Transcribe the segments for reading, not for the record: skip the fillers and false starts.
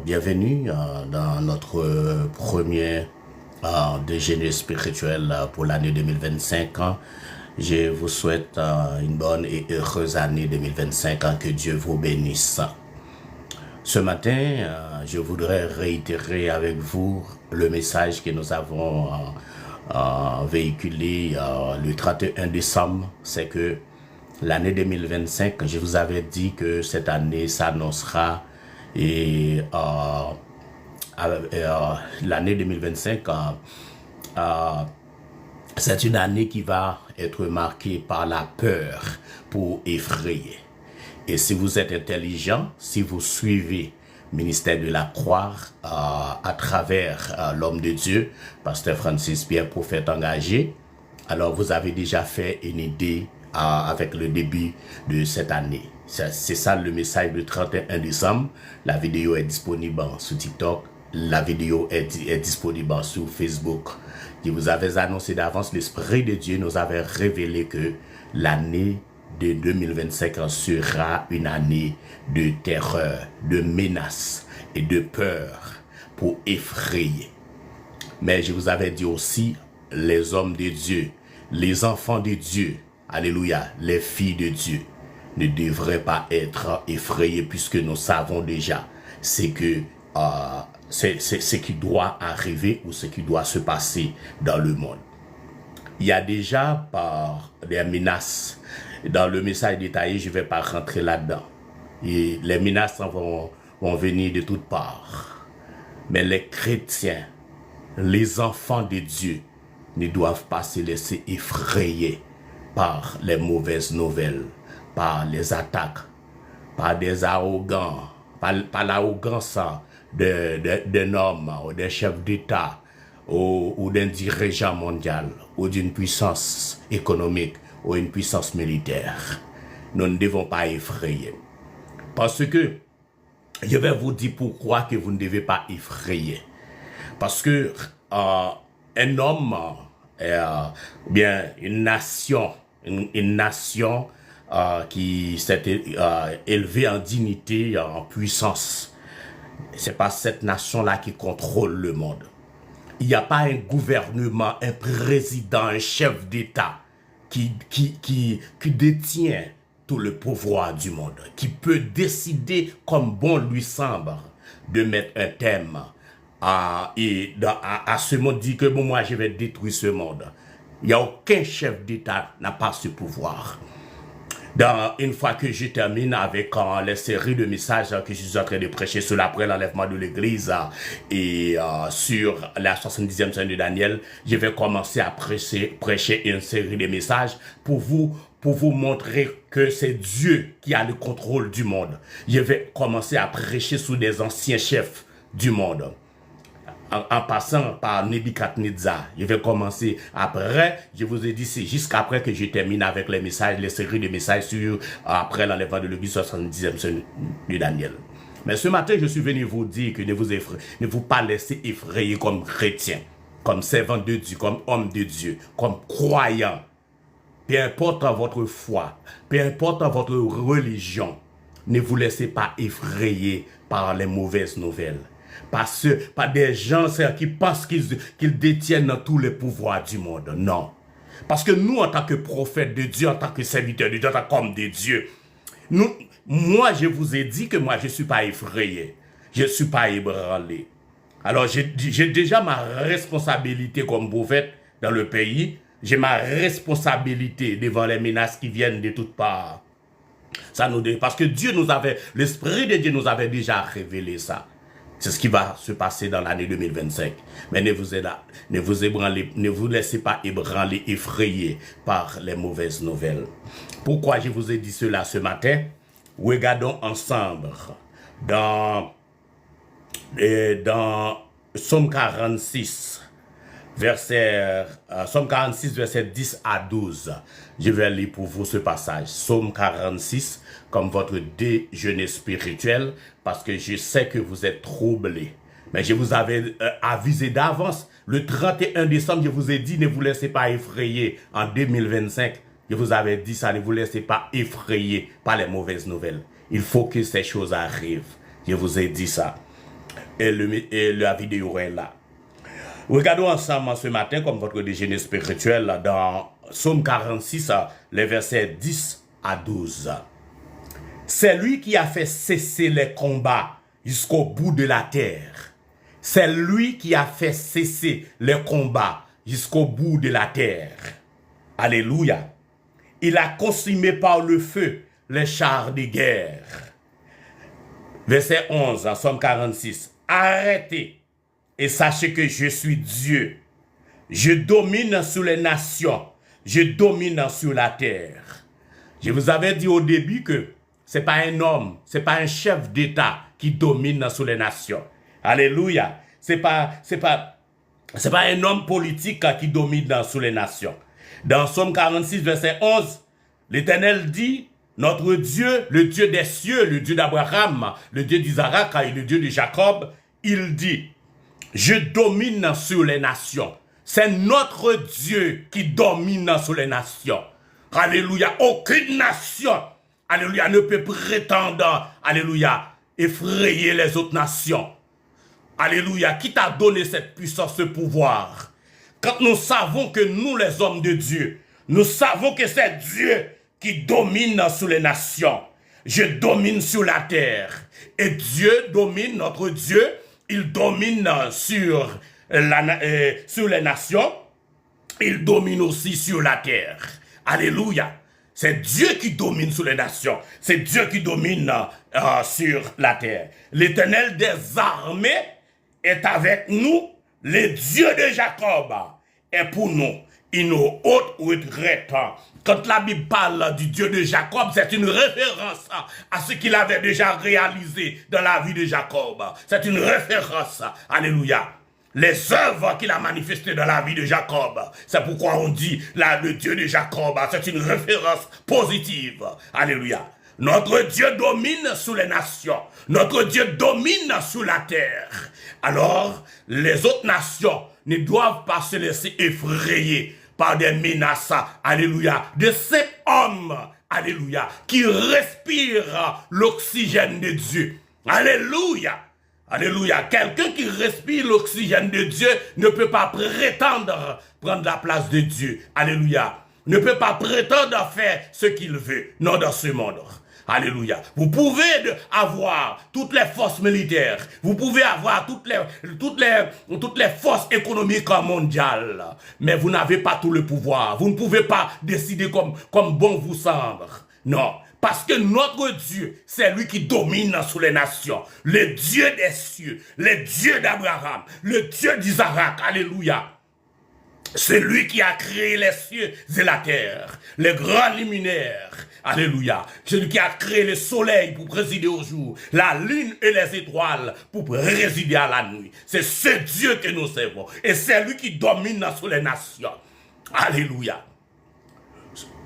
Bienvenue dans notre premier déjeuner spirituel pour l'année 2025. Je vous souhaite une bonne et heureuse année 2025. Que Dieu vous bénisse. Ce matin, je voudrais réitérer avec vous le message que nous avons véhiculé le 31 décembre. C'est que l'année 2025, je vous avais dit que cette année s'annoncera et l'année 2025, c'est une année qui va être marquée par la peur pour effrayer. Et si vous êtes intelligent, si vous suivez Ministère de la Croix à travers l'homme de Dieu, Pasteur Francis Pierre, prophète engagé, alors vous avez déjà fait une idée avec le début de cette année. C'est ça le message du 31 décembre. La vidéo est disponible sur TikTok. La vidéo est disponible sur Facebook. Je vous avais annoncé d'avance, l'Esprit de Dieu nous avait révélé que l'année de 2025 sera une année de terreur, de menace et de peur pour effrayer. Mais je vous avais dit aussi, les hommes de Dieu, les enfants de Dieu, alléluia, les filles de Dieu, ne devraient pas être effrayés puisque nous savons déjà ce qui doit arriver ou ce qui doit se passer dans le monde. Il y a déjà par des menaces. Dans le message détaillé, je ne vais pas rentrer là-dedans. Et les menaces vont venir de toutes parts. Mais les chrétiens, les enfants de Dieu, ne doivent pas se laisser effrayer par les mauvaises nouvelles, par les attaques, par des arrogants, par l'arrogance d'un homme ou d'un chef d'État ou d'un dirigeant mondial ou d'une puissance économique ou une puissance militaire. Nous ne devons pas effrayer. Parce que, je vais vous dire pourquoi que vous ne devez pas effrayer. Parce que un homme, bien une nation qui s'est élevée en dignité, en puissance, c'est pas cette nation-là qui contrôle le monde. Il n'y a pas un gouvernement, un président, un chef d'État qui détient tout le pouvoir du monde, qui peut décider comme bon lui semble de mettre un thème à ce monde, dit que bon, moi je vais détruire ce monde. Il n'y a aucun chef d'État n'a pas ce pouvoir. Une fois que je termine avec les séries de messages que je suis en train de prêcher sur l'après l'enlèvement de l'Église et sur la 70e semaine de Daniel, je vais commencer à prêcher une série de messages pour vous montrer que c'est Dieu qui a le contrôle du monde. Je vais commencer à prêcher sur des anciens chefs du monde. En passant par Nebuchadnezzar, je vais commencer après, je vous ai dit, c'est jusqu'après que je termine avec les messages, les séries de messages sur après l'enlèvement de l'Église 70e semaine de Daniel. Mais ce matin, je suis venu vous dire que ne vous pas laisser effrayer comme chrétien, comme servant de Dieu, comme homme de Dieu, comme croyant. Peu importe votre foi, peu importe votre religion, ne vous laissez pas effrayer par les mauvaises nouvelles. Par des gens qui pensent qu'ils détiennent tous les pouvoirs du monde. Non. Parce que nous, en tant que prophète de Dieu, en tant que serviteur de Dieu, en tant qu'homme de Dieu, moi, je vous ai dit que moi, je ne suis pas effrayé. Je ne suis pas ébranlé. Alors, j'ai déjà ma responsabilité comme prophète dans le pays. J'ai ma responsabilité devant les menaces qui viennent de toutes parts. Parce que l'Esprit de Dieu nous avait déjà révélé ça. C'est ce qui va se passer dans l'année 2025. Mais ne vous laissez pas ébranler, effrayer par les mauvaises nouvelles. Pourquoi je vous ai dit cela ce matin? Regardons ensemble dans Psaume 46, Psaume 46, verset 10 à 12. Je vais lire pour vous ce passage. Psaume 46, comme votre déjeuner spirituel, parce que je sais que vous êtes troublés. Mais je vous avais avisé d'avance. Le 31 décembre, je vous ai dit, ne vous laissez pas effrayer en 2025. Je vous avais dit ça, ne vous laissez pas effrayer par les mauvaises nouvelles. Il faut que ces choses arrivent. Je vous ai dit ça. Et la vidéo est là. Regardons ensemble ce matin, comme votre déjeuner spirituel, dans Psaume 46, les versets 10 à 12. C'est lui qui a fait cesser les combats jusqu'au bout de la terre. C'est lui qui a fait cesser les combats jusqu'au bout de la terre. Alléluia. Il a consumé par le feu les chars de guerre. Verset 11, en Psaume 46. Arrêtez et sachez que je suis Dieu. Je domine sur les nations. Je domine sur la terre. Je vous avais dit au début que c'est pas un homme, c'est pas un chef d'État qui domine sur les nations. Alléluia. C'est pas un homme politique qui domine sur les nations. Dans Psaume 46, verset 11, l'Éternel dit, notre Dieu, le Dieu des cieux, le Dieu d'Abraham, le Dieu d'Isaac et le Dieu de Jacob, il dit, je domine sur les nations. C'est notre Dieu qui domine sur les nations. Alléluia. Aucune nation, alléluia, ne peut prétendre, alléluia, effrayer les autres nations. Alléluia. Qui t'a donné cette puissance, ce pouvoir? Quand nous savons que nous, les hommes de Dieu, nous savons que c'est Dieu qui domine sur les nations. Je domine sur la terre. Et Dieu domine, notre Dieu, il domine sur les nations. Il domine aussi sur la terre. Alléluia. C'est Dieu qui domine sur les nations. C'est Dieu qui domine sur la terre. L'Éternel des armées est avec nous. Le Dieu de Jacob est pour nous une haute retraite. Quand la Bible parle du Dieu de Jacob, c'est une référence à ce qu'il avait déjà réalisé dans la vie de Jacob. C'est une référence, alléluia, les œuvres qu'il a manifestées dans la vie de Jacob. C'est pourquoi on dit là, le Dieu de Jacob, c'est une référence positive, alléluia. Notre Dieu domine sur les nations. Notre Dieu domine sur la terre. Alors, les autres nations ne doivent pas se laisser effrayer par des menaces, alléluia, de ces hommes, alléluia, qui respirent l'oxygène de Dieu. Alléluia. Alléluia. Quelqu'un qui respire l'oxygène de Dieu ne peut pas prétendre prendre la place de Dieu. Alléluia. Ne peut pas prétendre faire ce qu'il veut. Non, dans ce monde. Alléluia. Vous pouvez avoir toutes les forces militaires. Vous pouvez avoir toutes les forces économiques mondiales. Mais vous n'avez pas tout le pouvoir. Vous ne pouvez pas décider comme bon vous semble. Non. Parce que notre Dieu, c'est lui qui domine sur les nations. Le Dieu des cieux. Le Dieu d'Abraham. Le Dieu d'Isaac. Alléluia. C'est lui qui a créé les cieux et la terre, les grands luminaires. Alléluia. C'est lui qui a créé le soleil pour présider au jour, la lune et les étoiles pour résider à la nuit. C'est ce Dieu que nous servons. Et c'est lui qui domine sur les nations. Alléluia.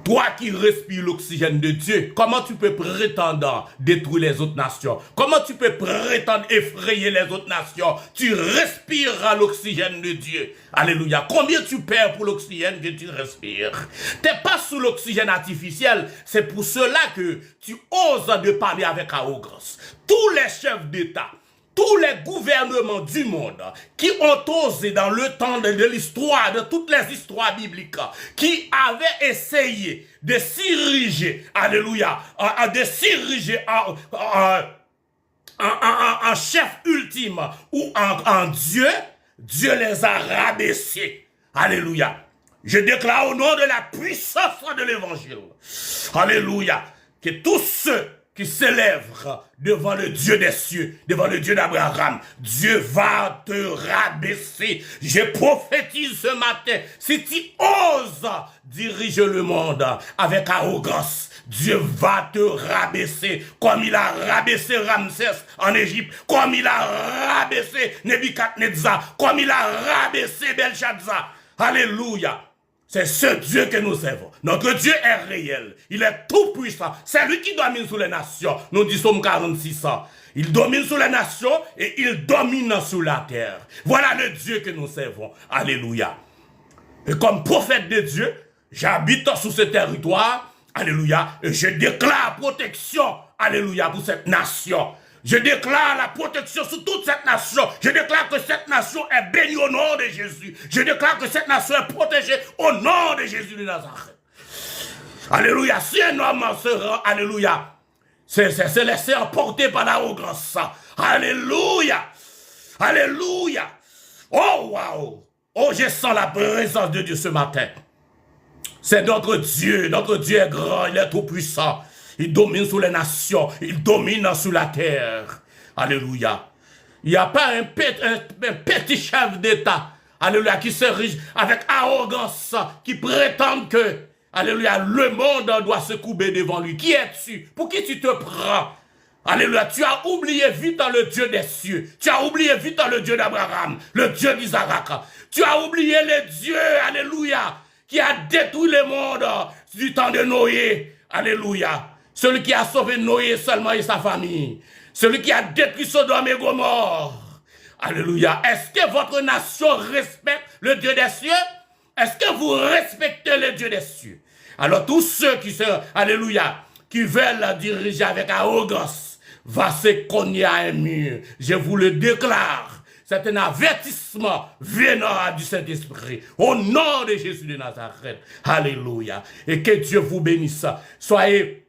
Toi qui respires l'oxygène de Dieu, comment tu peux prétendre détruire les autres nations? Comment tu peux prétendre effrayer les autres nations? Tu respires l'oxygène de Dieu. Alléluia. Combien tu perds pour l'oxygène que tu respires? Tu n'es pas sous l'oxygène artificiel. C'est pour cela que tu oses de parler avec arrogance. Tous les chefs d'État, tous les gouvernements du monde qui ont osé dans le temps de l'histoire, de toutes les histoires bibliques, qui avaient essayé de s'ériger, alléluia, de s'ériger en chef ultime ou en Dieu, Dieu les a rabaissés. Alléluia. Je déclare au nom de la puissance de l'évangile, alléluia, que tous ceux qui s'élèvent devant le Dieu des cieux, devant le Dieu d'Abraham, Dieu va te rabaisser. Je prophétise ce matin, si tu oses diriger le monde avec arrogance, Dieu va te rabaisser comme il a rabaissé Ramsès en Égypte, comme il a rabaissé Nebuchadnezzar, comme il a rabaissé Belshazzar. Alléluia. C'est ce Dieu que nous servons. Notre Dieu est réel. Il est tout puissant. C'est lui qui domine sur les nations. Nous disons Psaume 46. Il domine sur les nations et il domine sur la terre. Voilà le Dieu que nous servons. Alléluia. Et comme prophète de Dieu, j'habite sur ce territoire. Alléluia. Et je déclare protection. Alléluia pour cette nation. Je déclare la protection sur toute cette nation. Je déclare que cette nation est bénie au nom de Jésus. Je déclare que cette nation est protégée au nom de Jésus de Nazareth. Alléluia. Si un homme se rend, alléluia, c'est se laisser emporter par l'arrogance. Alléluia. Alléluia. Oh, waouh. Oh, je sens la présence de Dieu ce matin. C'est notre Dieu. Notre Dieu est grand, il est tout puissant. Il domine sur les nations, il domine sur la terre. Alléluia. Il n'y a pas un petit chef d'État, alléluia, qui se rige avec arrogance, qui prétend que, alléluia, le monde doit se couper devant lui. Qui es-tu? Pour qui tu te prends? Alléluia, tu as oublié vite le Dieu des cieux. Tu as oublié vite le Dieu d'Abraham, le Dieu d'Isaac. Tu as oublié le Dieu, alléluia, qui a détruit le monde du temps de Noé. Alléluia. Celui qui a sauvé Noé seulement et sa famille. Celui qui a détruit Sodome et Gomorrhe. Alléluia. Est-ce que votre nation respecte le Dieu des cieux? Est-ce que vous respectez le Dieu des cieux? Alors tous ceux qui se, alléluia, qui veulent diriger avec arrogance, va se cogner à un mur. Je vous le déclare. C'est un avertissement venant du Saint-Esprit. Au nom de Jésus de Nazareth. Alléluia. Et que Dieu vous bénisse. Soyez,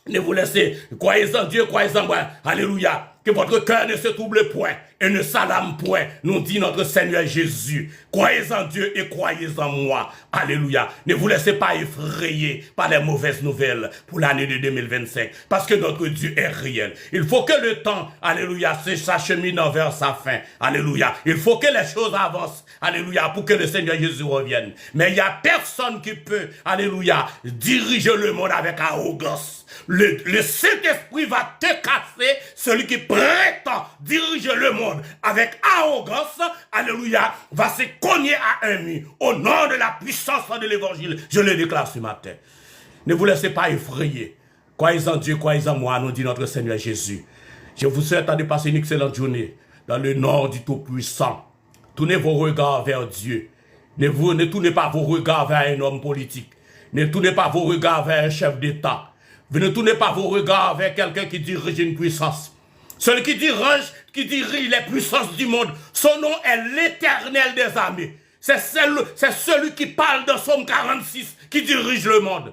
ne vous laissez, croyez en Dieu, croyez en moi. Alléluia. Que votre cœur ne se trouble point et ne s'alarme point, nous dit notre Seigneur Jésus. Croyez en Dieu et croyez en moi. Alléluia. Ne vous laissez pas effrayer par les mauvaises nouvelles pour l'année de 2025. Parce que notre Dieu est réel. Il faut que le temps, alléluia, s'achemine vers sa fin. Alléluia. Il faut que les choses avancent. Alléluia. Pour que le Seigneur Jésus revienne. Mais il n'y a personne qui peut, alléluia, diriger le monde avec arrogance. Le Saint-Esprit va te casser, celui qui prétend diriger le monde avec arrogance, alléluia, va se cogner à un mur. Au nom de la puissance de l'évangile, je le déclare ce matin. Ne vous laissez pas effrayer. Croyez en Dieu, croyez en moi, nous dit notre Seigneur Jésus. Je vous souhaite de passer une excellente journée dans le nom du Tout-Puissant. Tournez vos regards vers Dieu. Ne tournez pas vos regards vers un homme politique. Ne tournez pas vos regards vers un chef d'État. Ne tournez pas vos regards vers quelqu'un qui dirige une puissance. Celui qui dirige les puissances du monde, son nom est l'Éternel des armées. C'est celui qui parle dans Somme 46 qui dirige le monde.